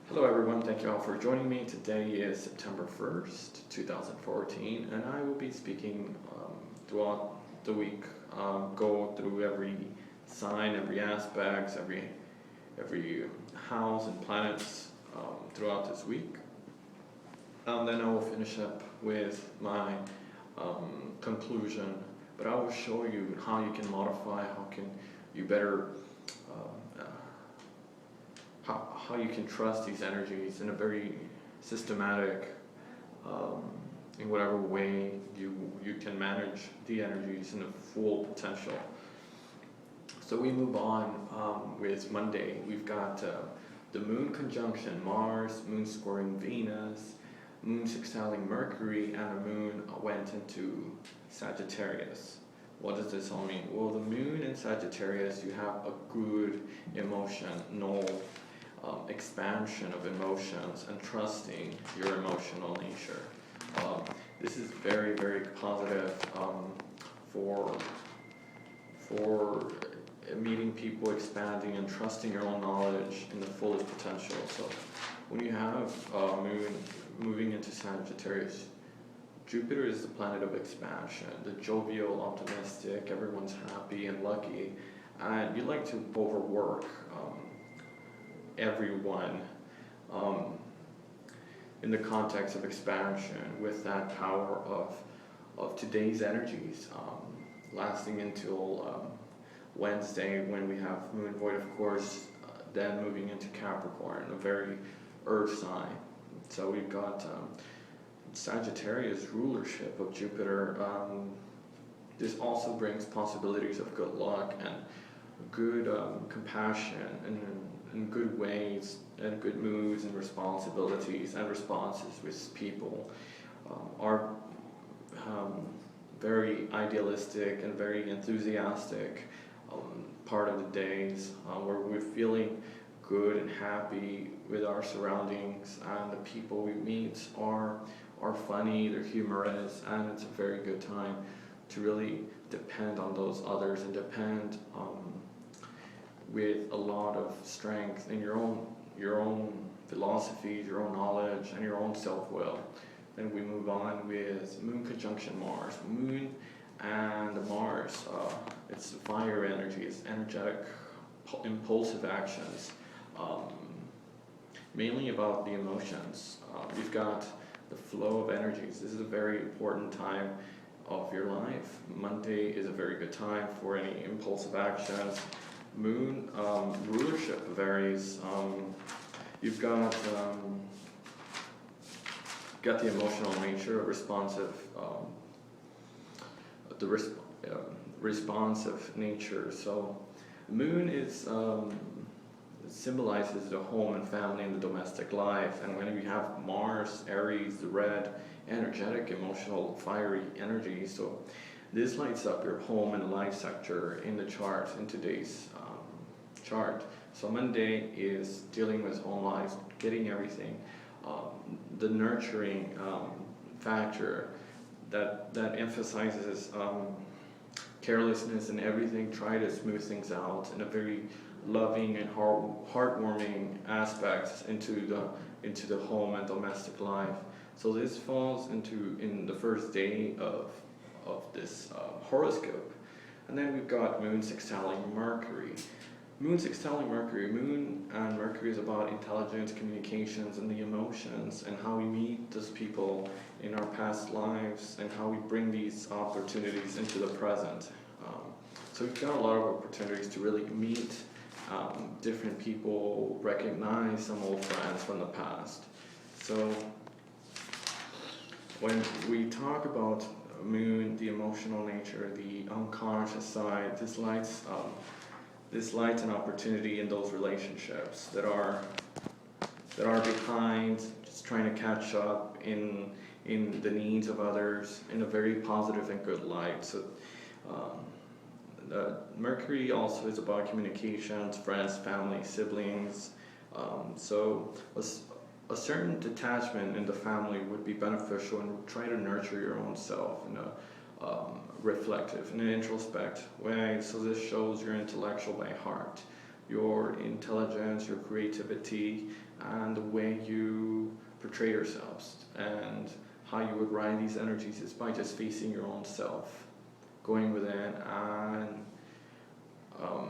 Hello everyone, thank you all for joining me. Today is September 1st, 2014, and I will be speaking throughout the week, go through every sign, every aspect, every house and planets throughout this week. Then I will finish up with my conclusion, but I will show you how you can modify, how can you better how you can trust these energies in a very systematic, in whatever way you can manage the energies in a full potential. So we move on with Monday. We've got the moon conjunction Mars, moon squaring Venus, moon sextiling Mercury, and the moon went into Sagittarius. What does this all mean? Well, the moon in Sagittarius, you have a good emotional expansion of emotions and trusting your emotional nature. This is very, very positive for meeting people, expanding and trusting your own knowledge in the fullest potential. So when you have moon moving into Sagittarius, Jupiter is the planet of expansion, the jovial, optimistic, everyone's happy and lucky, and you like to overwork everyone in the context of expansion with that power of today's energies, lasting until Wednesday when we have moon void, of course, then moving into Capricorn, a very earth sign. So we've got Sagittarius rulership of Jupiter. This also brings possibilities of good luck and good compassion and good ways and good moods and responsibilities and responses with people. Are very idealistic and very enthusiastic part of the days where we're feeling good and happy with our surroundings, and the people we meet are funny, they're humorous, and it's a very good time to really depend on those others and depend with a lot of strength in your own philosophies, your own knowledge, and your own self-will. Then we move on with moon conjunction Mars. Moon and Mars, it's fire energy, it's energetic, impulsive actions, mainly about the emotions. We've got the flow of energies. This is a very important time of your life. Monday is a very good time for any impulsive actions. Moon rulership varies. You've got the emotional nature, responsive, responsive nature. So moon is symbolizes the home and family and the domestic life, and when you have Mars, Aries, the red, energetic, emotional, fiery energy, so this lights up your home and life sector in the chart, in today's chart. So Monday is dealing with home life, getting everything, the nurturing factor that emphasizes carelessness and everything. Try to smooth things out in a very loving and heartwarming aspects into the home and domestic life. So this falls in the first day of this horoscope. And then we've got moon sextiling Mercury. Moon sextiling Mercury. Moon and Mercury is about intelligence, communications, and the emotions, and how we meet those people in our past lives, and how we bring these opportunities into the present. So we've got a lot of opportunities to really meet different people, recognize some old friends from the past. So when we talk about moon, the emotional nature, the unconscious side, this lights an opportunity in those relationships that are behind, just trying to catch up in the needs of others in a very positive and good light. So Mercury also is about communications, friends, family, siblings. So a certain detachment in the family would be beneficial, and try to nurture your own self in a reflective and an introspect way. So this shows your intellectual by heart, your intelligence, your creativity, and the way you portray yourselves, and how you would ride these energies is by just facing your own self, going within and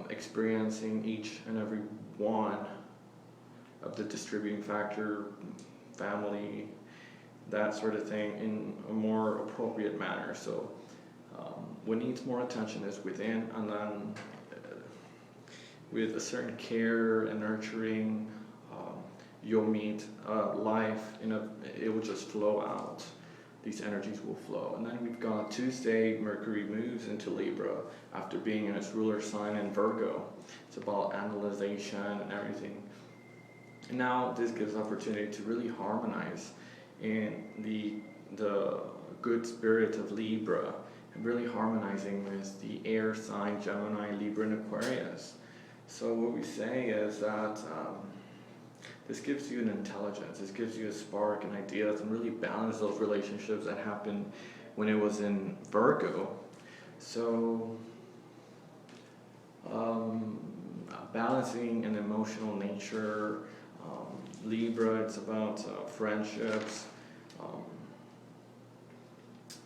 experiencing each and every one of the distributing factor, family, that sort of thing, in a more appropriate manner. So what needs more attention is within, and then with a certain care and nurturing, you'll meet life it will just flow out. These energies will flow. And then we've got Tuesday, Mercury moves into Libra after being in its ruler sign in Virgo. It's about analyzation and everything. And now this gives opportunity to really harmonize in the good spirit of Libra, and really harmonizing with the air sign Gemini, Libra, and Aquarius. So what we say is that this gives you an intelligence, this gives you a spark and ideas, and really balance those relationships that happened when it was in Virgo. So balancing an emotional nature, Libra, it's about friendships,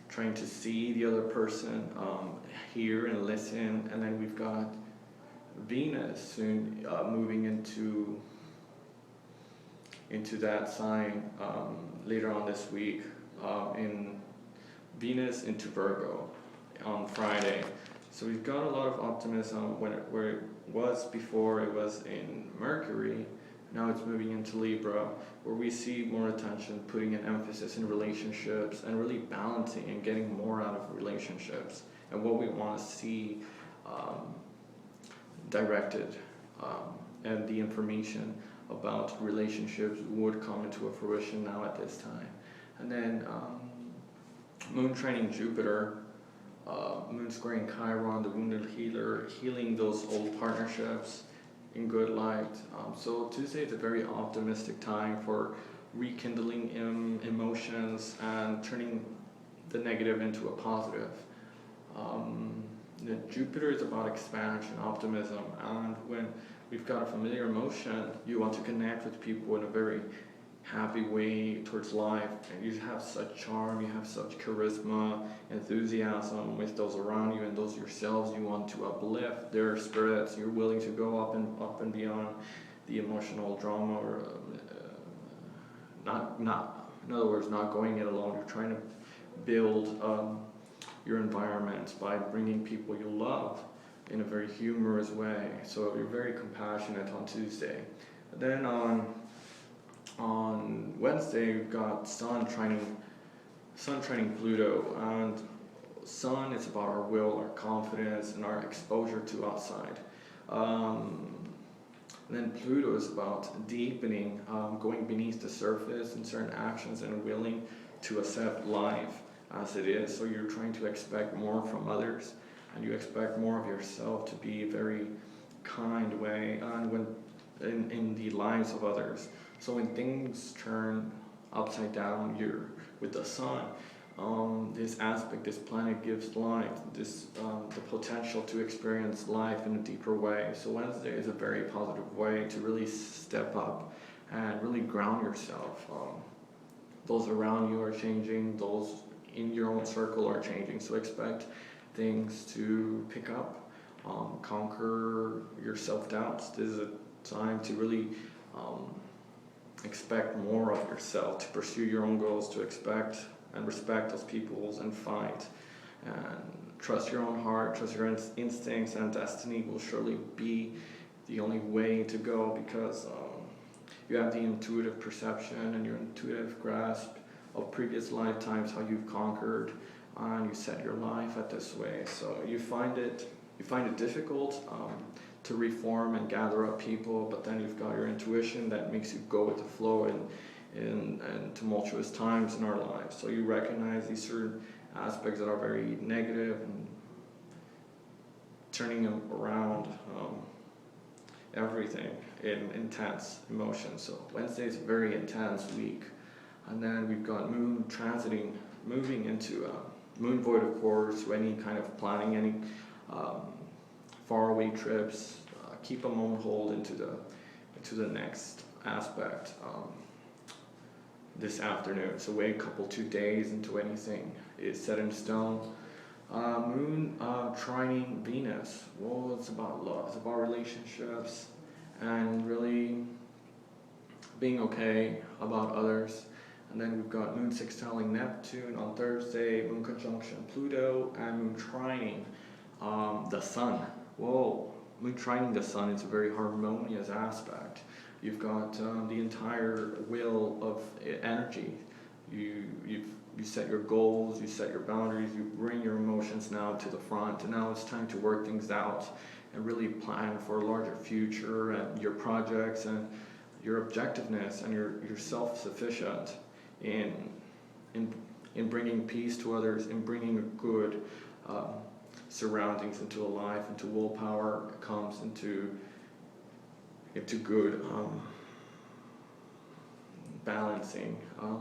trying to see the other person, hear and listen. And then we've got Venus soon moving into that sign later on this week, in Venus into Virgo on Friday. So we've got a lot of optimism where it was before. It was in Mercury. Now it's moving into Libra, where we see more attention, putting an emphasis in relationships and really balancing and getting more out of relationships, and what we want to see directed, and the information about relationships would come into a fruition now at this time. And then Moon trining Jupiter, Moon squaring Chiron, the wounded healer, healing those old partnerships in good light. So Tuesday is a very optimistic time for rekindling emotions and turning the negative into a positive. Jupiter is about expansion, optimism, and when we've got a familiar emotion, you want to connect with people in a very happy way towards life, and you have such charm, you have such charisma, enthusiasm with those around you and those yourselves. You want to uplift their spirits. You're willing to go up and beyond the emotional drama, or not in other words, not going it alone. You're trying to build your environment by bringing people you love in a very humorous way. So you're very compassionate on Tuesday. And then on Wednesday, we've got Sun trining Pluto, and Sun is about our will, our confidence, and our exposure to outside. And then Pluto is about deepening, going beneath the surface in certain actions, and willing to accept life as it is. So you're trying to expect more from others, and you expect more of yourself to be a very kind way, and when in the lives of others. So when things turn upside down, you're with the Sun. This aspect, this planet gives life, the potential to experience life in a deeper way. So Wednesday is a very positive way to really step up and really ground yourself. Those around you are changing, those in your own circle are changing. So expect things to pick up, conquer your self-doubts. This is a time to really expect more of yourself, to pursue your own goals, to expect and respect those peoples, and fight and trust your own heart, trust your instincts, and destiny will surely be the only way to go, because you have the intuitive perception and your intuitive grasp of previous lifetimes, how you've conquered and you set your life at this way. So you find it difficult to reform and gather up people, but then you've got your intuition that makes you go with the flow in tumultuous times in our lives. So you recognize these certain aspects that are very negative and turning them around, everything in intense emotions. So Wednesday is a very intense week. And then we've got Moon moving into Moon void, of course, so any kind of planning, any faraway trips, keep them on hold into the next aspect this afternoon. So wait a couple 2 days into anything is set in stone. Moon trining Venus. Well, it's about love. It's about relationships and really being okay about others. And then we've got Moon sextiling Neptune on Thursday, Moon conjunction Pluto, and Moon trining the Sun. Whoa, Moon trining the Sun is a very harmonious aspect. You've got the entire wheel of energy. You set your goals, you set your boundaries, you bring your emotions now to the front, and now it's time to work things out and really plan for a larger future and your projects and your objectiveness, and you're self-sufficient in bringing peace to others, in bringing a good surroundings into a life, into willpower comes into good balancing.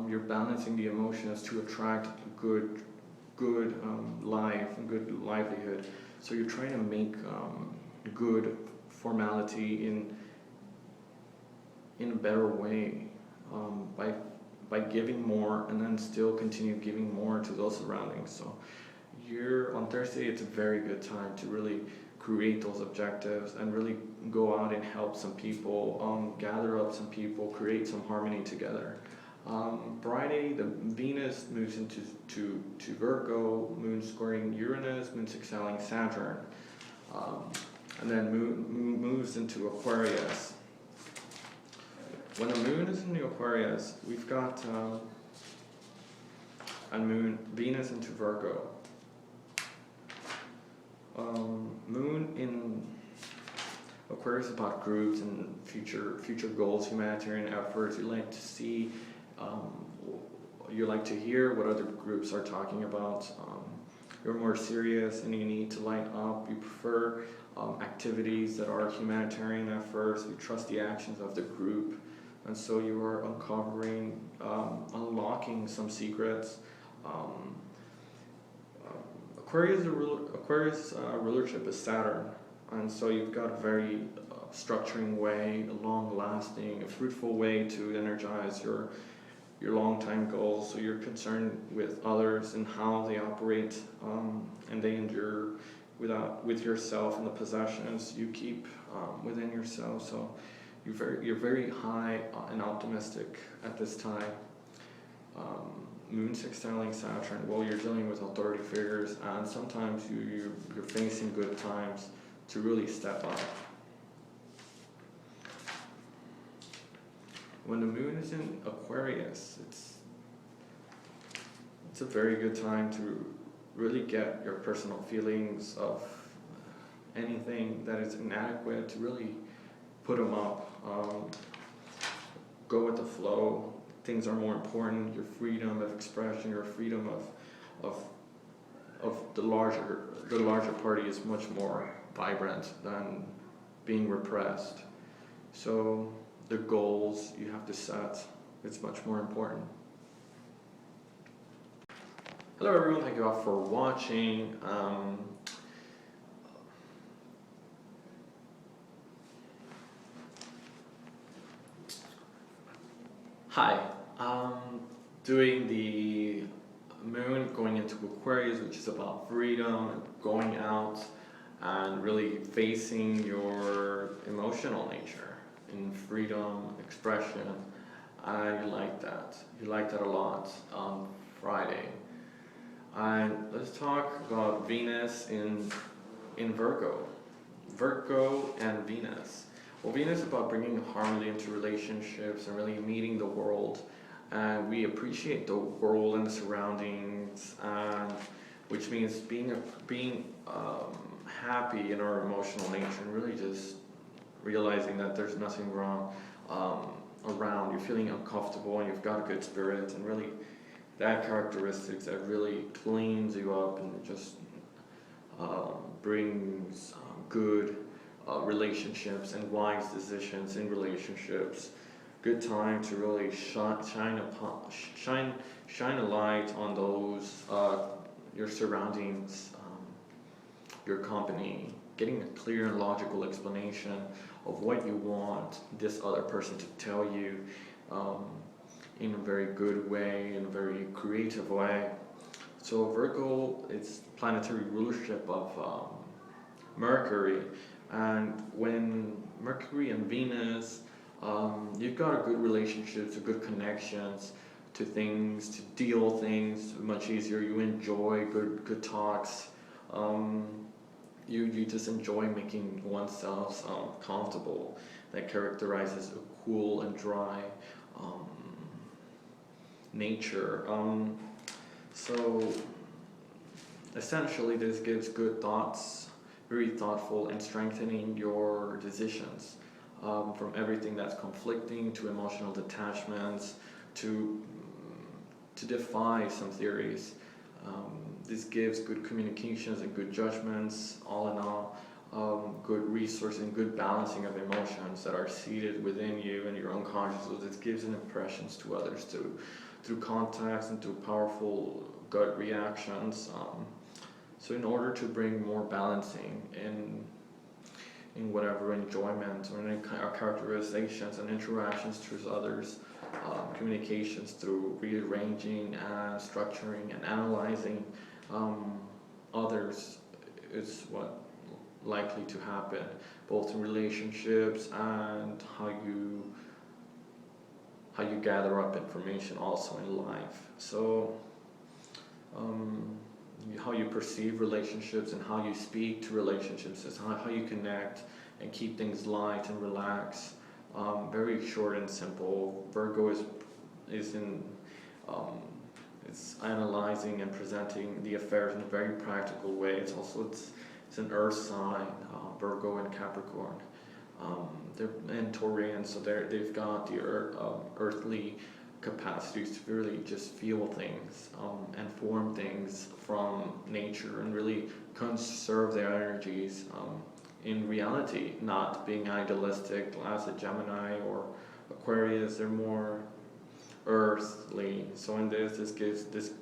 You're balancing the emotions to attract good life and good livelihood. So you're trying to make good formality in a better way by giving more and then still continue giving more to those surroundings. So on Thursday, it's a very good time to really create those objectives and really go out and help some people, gather up some people, create some harmony together. Friday, the Venus moves into Virgo, Moon squaring Uranus, Moon sextiling Saturn, and then Moon moves into Aquarius. When the Moon is in the Aquarius, we've got Venus into Virgo. Moon in Aquarius is about groups and future goals, humanitarian efforts. You like to see, you like to hear what other groups are talking about. You're more serious and you need to light up. You prefer activities that are humanitarian efforts. You trust the actions of the group, and so you are uncovering, unlocking some secrets. Aquarius rulership is Saturn, and so you've got a very structuring way, a long-lasting, a fruitful way to energize your long-time goals. So you're concerned with others and how they operate, and they endure with yourself and the possessions you keep within yourself. So you're very high and optimistic at this time. Moon sextiling Saturn, well, you're dealing with authority figures, and sometimes you're facing good times to really step up. When the Moon is in Aquarius, it's a very good time to really get your personal feelings of anything that is inadequate, to really put them up. Go with the flow. Things are more important. Your freedom of expression, your freedom of the larger party is much more vibrant than being repressed. So the goals you have to set, it's much more important. Hello everyone, thank you all for watching. Hi, doing the Moon going into Aquarius, which is about freedom and going out and really facing your emotional nature in freedom, expression, and you like that a lot on Friday. And let's talk about Venus in Virgo. Virgo and Venus. Well, Venus is about bringing harmony into relationships and really meeting the world. And we appreciate the world and the surroundings, which means being happy in our emotional nature and really just realizing that there's nothing wrong around. You're feeling uncomfortable and you've got a good spirit, and really that characteristics that really cleans you up and just brings good relationships and wise decisions in relationships. Good time to really shine a light on those your surroundings, your company. getting a clear and logical explanation of what you want this other person to tell you in a very good way, in a very creative way. So Virgo is planetary rulership of Mercury, and when Mercury and Venus, you've got a good relationships, good connections to things, to deal things much easier. You enjoy good talks. You just enjoy making oneself comfortable. That characterizes a cool and dry nature. So essentially this gives good thoughts, very thoughtful, and strengthening your decisions from everything that's conflicting to emotional detachments to defy some theories. This gives good communications and good judgments, all in all, good resource and good balancing of emotions that are seated within you and your unconscious. So this gives an impressions to others too, through contacts and through powerful gut reactions. So in order to bring more balancing in whatever enjoyment or in characterizations and interactions with others, communications through rearranging and structuring and analyzing others is what likely to happen, both in relationships and how you gather up information also in life. So how you perceive relationships and how you speak to relationships is how you connect and keep things light and relaxed. Very short and simple. Virgo is in it's analyzing and presenting the affairs in a very practical way. It's an earth sign, Virgo and Capricorn. They're and Taurian, so they've got the earthly capacities to really just feel things and form things from nature and really conserve their energies in reality, not being idealistic as a Gemini or Aquarius. They're more earthly. So in this gives this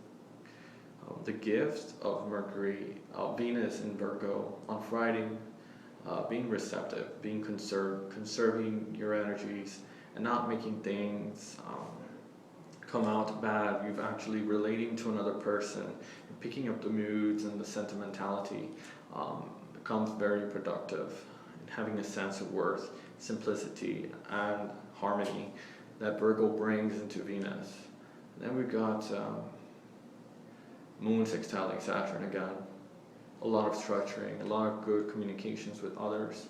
the gift of Mercury, Venus in Virgo on Friday, being receptive, being conserving your energies and not making things come out bad. You've actually relating to another person, picking up the moods and the sentimentality becomes very productive. And having a sense of worth, simplicity, and harmony that Virgo brings into Venus. And then we've got Moon sextiling Saturn again. A lot of structuring, a lot of good communications with others.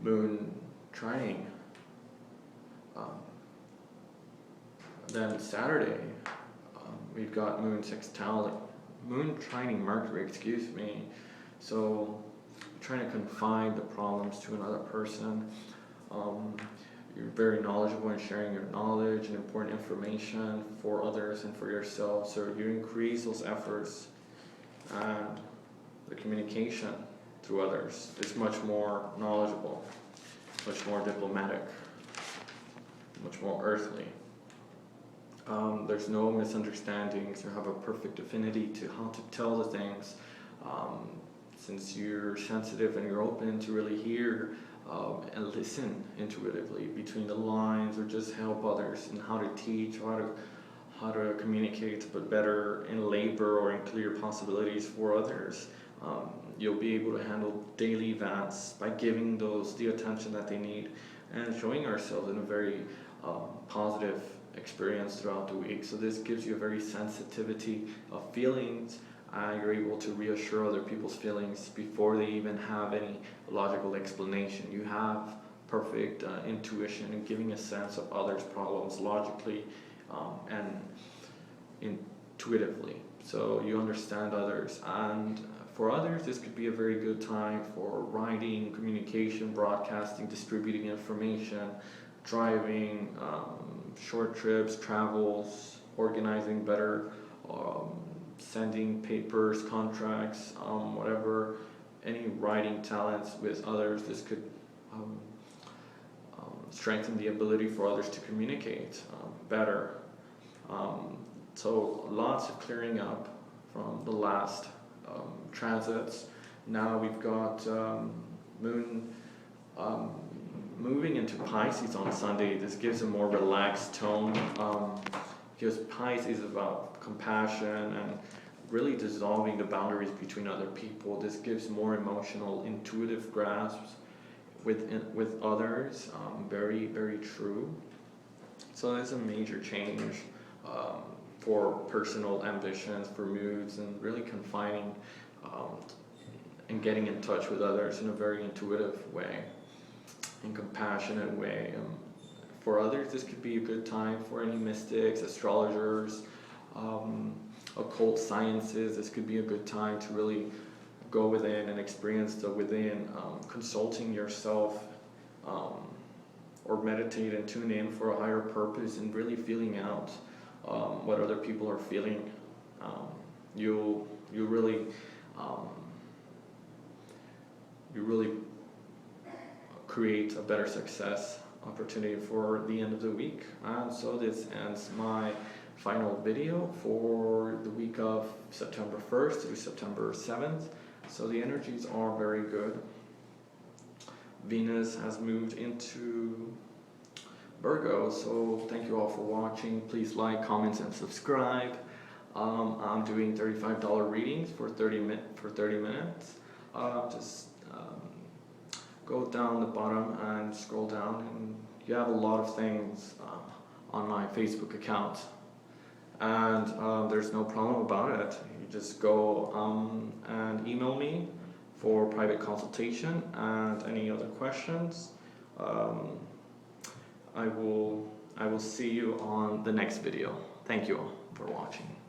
Moon trining. Then Saturday, we've got Moon trining Mercury, excuse me. So trying to confide the problems to another person. You're very knowledgeable in sharing your knowledge and important information for others and for yourself. So you increase those efforts, and the communication to others is much more knowledgeable, much more diplomatic, much more earthly. There's no misunderstandings. You have a perfect affinity to how to tell the things. Since you're sensitive and you're open to really hear and listen intuitively between the lines, or just help others in how to teach, how to communicate, but better in labor or in clear possibilities for others. You'll be able to handle daily events by giving those the attention that they need and showing ourselves in a very positive experience throughout the week. So this gives you a very sensitivity of feelings. You're able to reassure other people's feelings before they even have any logical explanation. You have perfect intuition and giving a sense of others' problems logically and intuitively. So you understand others, and for others this could be a very good time for writing, communication, broadcasting, distributing information, driving, short trips, travels, organizing better, sending papers, contracts, whatever, any writing talents with others. This could strengthen the ability for others to communicate better. So lots of clearing up from the last transits. Now we've got Moon moving into Pisces on Sunday. This gives a more relaxed tone, because Pisces is about compassion and really dissolving the boundaries between other people. This gives more emotional, intuitive grasps with others. Very, very true. So there's a major change for personal ambitions, for moods, and really confining and getting in touch with others in a very intuitive way and compassionate way. For others, this could be a good time for any mystics, astrologers, occult sciences. This could be a good time to really go within and experience the within, consulting yourself, or meditate and tune in for a higher purpose and really feeling out what other people are feeling. You really create a better success opportunity for the end of the week. And so this ends my final video for the week of September 1st through September 7th. So the energies are very good. Venus has moved into Virgo, so thank you all for watching. Please like, comment, and subscribe. I'm doing $35 readings for 30 minutes. Just go down the bottom and scroll down, and you have a lot of things on my Facebook account, and there's no problem about it. You just go and email me for private consultation and any other questions. I will see you on the next video. Thank you all for watching.